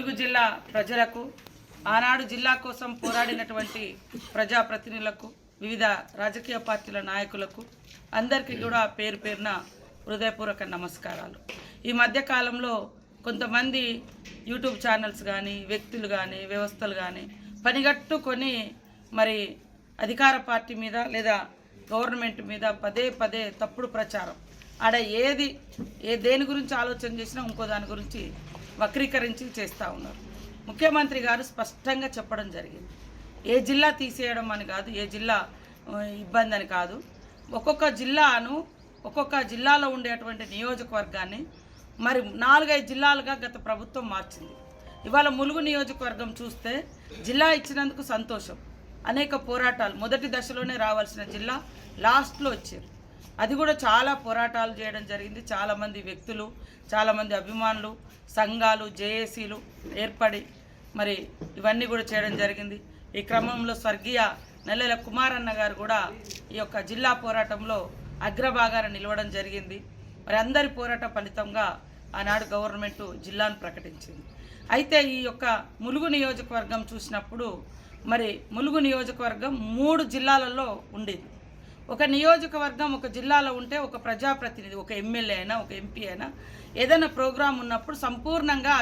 ములుగు జిల్లా ప్రజలకు ఆనాడు జిల్లా కోసం పోరాడినటువంటి ప్రజాప్రతినిధులకు వివిధ రాజకీయ పార్టీల నాయకులకు అందరికీ కూడా పేరు పేరున హృదయపూర్వక నమస్కారాలు. ఈ మధ్య కాలంలో కొంతమంది యూట్యూబ్ ఛానల్స్ కానీ వ్యక్తులు కానీ వ్యవస్థలు కానీ పనిగట్టుకొని మరి అధికార పార్టీ మీద లేదా గవర్నమెంట్ మీద పదే పదే తప్పుడు ప్రచారం ఆడ దేని గురించి ఆలోచన చేసినా ఇంకో దాని గురించి వక్రీకరించి చేస్తూ ఉన్నారు. ముఖ్యమంత్రి గారు స్పష్టంగా చెప్పడం జరిగింది. ఏ జిల్లా తీసేయడం అని కాదు, ఏ జిల్లా ఇబ్బంది అని కాదు. ఒక్కొక్క జిల్లాలో ఉండేటువంటి నియోజకవర్గాన్ని మరి 4-5 జిల్లాలుగా గత ప్రభుత్వం మార్చింది. ఇవాళ ములుగు నియోజకవర్గం చూస్తే జిల్లా ఇచ్చినందుకు సంతోషం. అనేక పోరాటాలు, మొదటి దశలోనే రావాల్సిన జిల్లా లాస్ట్లో వచ్చారు. అది కూడా చాలా పోరాటాలు చేయడం జరిగింది. చాలామంది వ్యక్తులు, చాలామంది అభిమానులు, సంఘాలు, జేఏసీలు ఏర్పడి మరి ఇవన్నీ కూడా చేయడం జరిగింది. ఈ క్రమంలో స్వర్గీయ నెల్లెల కుమారన్న గారు కూడా ఈ యొక్క జిల్లా పోరాటంలో అగ్రభాగాన నిలవడం జరిగింది. మరి అందరి పోరాట ఫలితంగా ఆనాడు గవర్నమెంట్ జిల్లాను ప్రకటించింది. అయితే ఈ యొక్క ములుగు నియోజకవర్గం చూసినప్పుడు మరి ములుగు నియోజకవర్గం 3 జిల్లాలలో ఉండేది. ఒక నియోజకవర్గం ఒక జిల్లాలో ఉంటే ఒక ప్రజాప్రతినిధి, ఒక ఎమ్మెల్యే అయినా ఒక ఎంపీ అయినా ఏదైనా ప్రోగ్రాం ఉన్నప్పుడు సంపూర్ణంగా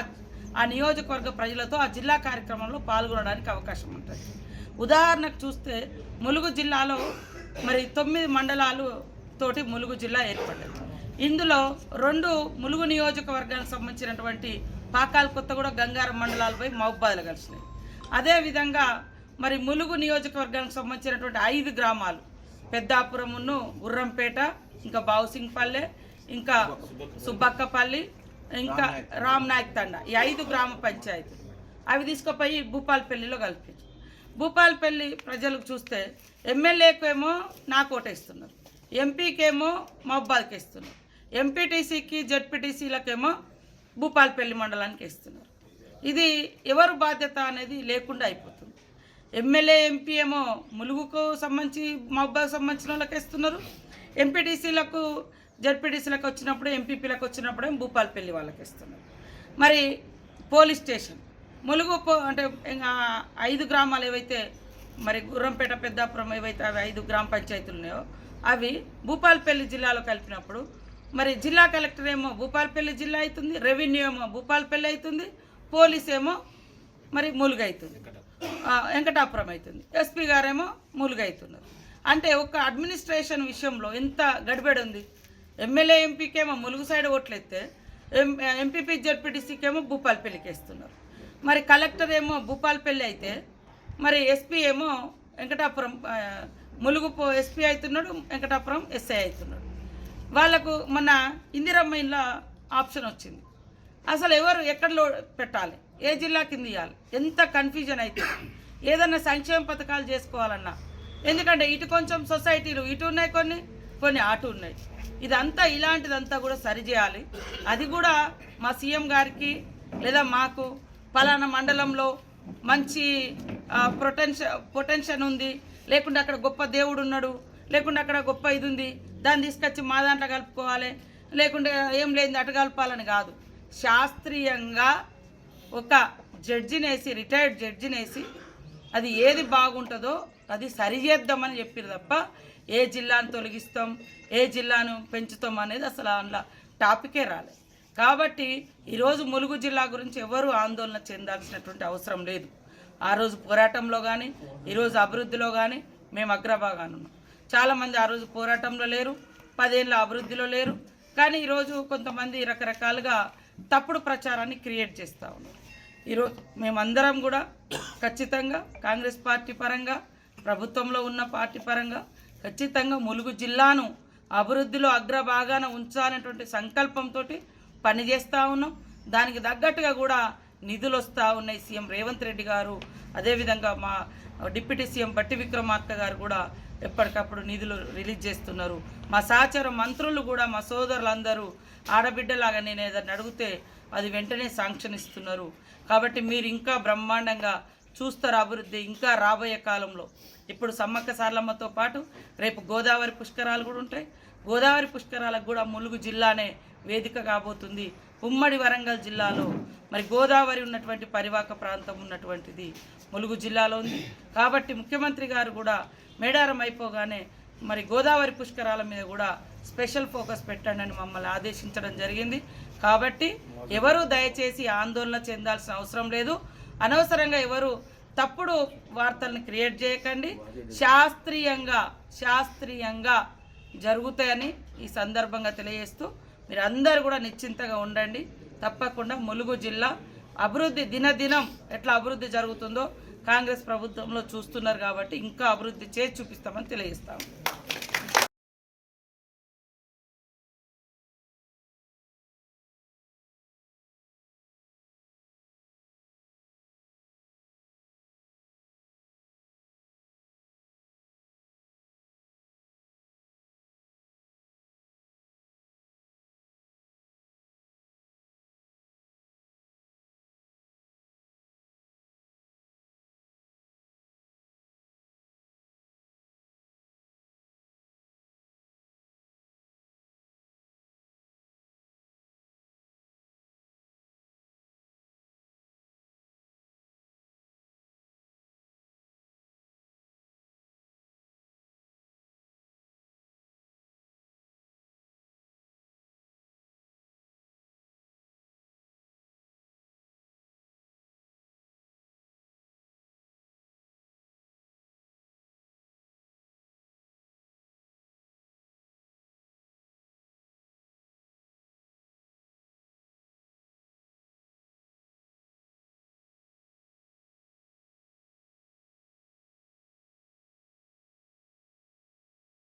ఆ నియోజకవర్గ ప్రజలతో ఆ జిల్లా కార్యక్రమంలో పాల్గొనడానికి అవకాశం ఉంటుంది. ఉదాహరణకు చూస్తే ములుగు జిల్లాలో మరి 9 మండలాలు తోటి ములుగు జిల్లా ఏర్పడ్డది. ఇందులో 2 ములుగు నియోజకవర్గానికి సంబంధించినటువంటి పాకాల కొత్తగూడ, గంగారం మండలాలపై మహబూబాద్లు కలిసినాయి. అదేవిధంగా మరి ములుగు నియోజకవర్గానికి సంబంధించినటువంటి 5 గ్రామాలు పెద్దాపురమును, గుర్రంపేట, ఇంకా బావుసింగ్పల్లె, ఇంకా సుబ్బక్కపల్లి, ఇంకా రామ్నాయక్ తండ, ఈ 5 గ్రామ పంచాయతీ అవి తీసుకుపోయి భూపాలపల్లిలో కలిపి భూపాలపల్లి ప్రజలకు చూస్తే ఎమ్మెల్యేకేమో నాకు ఓటేస్తున్నారు, ఎంపీకేమో మహబూబాద్కి ఇస్తున్నారు, ఎంపీటీసీకి జెడ్పీటీసీలకేమో భూపాలపల్లి మండలానికి ఇస్తున్నారు. ఇది ఎవరు బాధ్యత అనేది లేకుండా అయిపోతుంది. ఎమ్మెల్యే ఎంపీ ఏమో ములుగుకు సంబంధించి మహబూబాద్కి సంబంధించిన వాళ్ళకి ఇస్తున్నారు, ఎంపీటీసీలకు జెడ్పీటీసీలకు వచ్చినప్పుడు ఎంపీపీలకు వచ్చినప్పుడు భూపాలపల్లి వాళ్ళకి ఇస్తున్నారు. మరి పోలీస్ స్టేషన్ ములుగు అంటే 5 గ్రామాలు ఏవైతే మరి గుర్రంపేట, పెద్దాపురం ఏవైతే అవి 5 గ్రామ పంచాయతీలు ఉన్నాయో అవి భూపాలపల్లి జిల్లాలో కలిపినప్పుడు మరి జిల్లా కలెక్టర్ ఏమో భూపాలపల్లి జిల్లా అవుతుంది, రెవెన్యూ ఏమో భూపాలపల్లి అవుతుంది, పోలీస్ ఏమో మరి ములుగు అవుతుంది, వెంకటాపురం అవుతుంది, ఎస్పీ గారేమో ములుగు అవుతున్నారు. అంటే ఒక అడ్మినిస్ట్రేషన్ విషయంలో ఎంత గడిబడి ఉంది. ఎమ్మెల్యే ఎంపీకేమో ములుగు సైడ్ ఓట్లయితే ఎంపీపీ జెడ్పీటీసీకేమో భూపాలపల్లికి వేస్తున్నారు. మరి కలెక్టర్ ఏమో భూపాలపల్లి అయితే మరి ఎస్పీ ఏమో వెంకటాపురం, ములుగు ఎస్పీ అవుతున్నాడు, వెంకటాపురం ఎస్ఐ అవుతున్నాడు. వాళ్లకు మొన్న ఇందిరమ్మ ఇండ్ల ఆప్షన్ వచ్చింది. అసలు ఎవరు ఎక్కడ పెట్టాలి, ఏ జిల్లా కింద ఇవ్వాలి, ఎంత కన్ఫ్యూజన్ అవుతుంది. ఏదన్నా సంక్షేమ పథకాలు చేసుకోవాలన్నా, ఎందుకంటే ఇటు కొంచెం సొసైటీలు ఇటు ఉన్నాయి, కొన్ని అటు ఉన్నాయి. ఇదంతా ఇలాంటిదంతా కూడా సరిచేయాలి. అది కూడా మా సీఎం గారికి లేదా మాకు పలానా మండలంలో మంచి పొటెన్షన్ ఉంది, లేకుంటే అక్కడ గొప్ప దేవుడు ఉన్నాడు, లేకుంటే అక్కడ గొప్ప ఇది ఉంది, దాన్ని తీసుకొచ్చి మా దాంట్లో కలుపుకోవాలి, లేకుంటే ఏం లేదు అటు కలపాలని కాదు. శాస్త్రీయంగా ఒక జడ్జినేసి, రిటైర్డ్ జడ్జినేసి అది ఏది బాగుంటుందో అది సరిచేద్దామని చెప్పారు తప్ప ఏ జిల్లాను తొలగిస్తాం, ఏ జిల్లాను పెంచుతాం అనేది అసలు అందులో టాపికే రాలేదు. కాబట్టి ఈరోజు ములుగు జిల్లా గురించి ఎవరు ఆందోళన చెందాల్సినటువంటి అవసరం లేదు. ఆ రోజు పోరాటంలో కానీ ఈరోజు అభివృద్ధిలో కానీ మేము అగ్రభాగాన ఉన్నాం. చాలామంది ఆ రోజు పోరాటంలో లేరు, 10 ఏళ్ళ అభివృద్ధిలో లేరు. కానీ ఈరోజు కొంతమంది రకరకాలుగా తప్పుడు ప్రచారాన్ని క్రియేట్ చేస్తూ ఉన్నారు. ఈరోజు మేమందరం కూడా ఖచ్చితంగా కాంగ్రెస్ పార్టీ పరంగా, ప్రభుత్వంలో ఉన్న పార్టీ పరంగా ఖచ్చితంగా ములుగు జిల్లాను అభివృద్ధిలో అగ్రభాగాన ఉంచాలనేటువంటి సంకల్పంతో పనిచేస్తూ ఉన్నాం. దానికి తగ్గట్టుగా కూడా నిధులు వస్తూ ఉన్నాయి. సీఎం రేవంత్ రెడ్డి గారు, అదేవిధంగా మా డిప్యూటీ సీఎం బట్టి విక్రమార్క గారు కూడా ఎప్పటికప్పుడు నిధులు రిలీజ్ చేస్తున్నారు. మా సహచర మంత్రులు కూడా, మా సోదరులందరూ ఆడబిడ్డలాగా నేను ఏదైనా అడిగితే అది వెంటనే శాంక్షన్ ఇస్తున్నారు. కాబట్టి మీరు ఇంకా బ్రహ్మాండంగా చూస్తారు అభివృద్ధి. ఇంకా రాబోయే కాలంలో ఇప్పుడు సమ్మక్క సారలమ్మతో పాటు రేపు గోదావరి పుష్కరాలు కూడా ఉంటాయి. గోదావరి పుష్కరాలకు కూడా ములుగు జిల్లానే వేదిక కాబోతుంది. ఉమ్మడి వరంగల్ జిల్లాలో మరి గోదావరి ఉన్నటువంటి పరివాహక ప్రాంతం ఉన్నటువంటిది ములుగు జిల్లాలో ఉంది. కాబట్టి ముఖ్యమంత్రి గారు కూడా మేడారం అయిపోగానే మరి గోదావరి పుష్కరాల మీద కూడా స్పెషల్ ఫోకస్ పెట్టండి అని మమ్మల్ని ఆదేశించడం జరిగింది. కాబట్టి ఎవరు దయచేసి ఆందోళన చెందాల్సిన అవసరం లేదు. అనవసరంగా ఎవరు తప్పుడు వార్తల్ని క్రియేట్ చేయకండి. శాస్త్రీయంగా జరుగుతాయని ఈ సందర్భంగా తెలియజేస్తూ మీరు అందరూ కూడా నిశ్చింతగా ఉండండి. తప్పకుండా ములుగు జిల్లా అభివృద్ధి దినదినం ఎట్లా అభివృద్ధి జరుగుతుందో కాంగ్రెస్ ప్రభుత్వంలో చూస్తున్నారు. కాబట్టి ఇంకా అభివృద్ధి చేసి చూపిస్తామని తెలియజేస్తాము.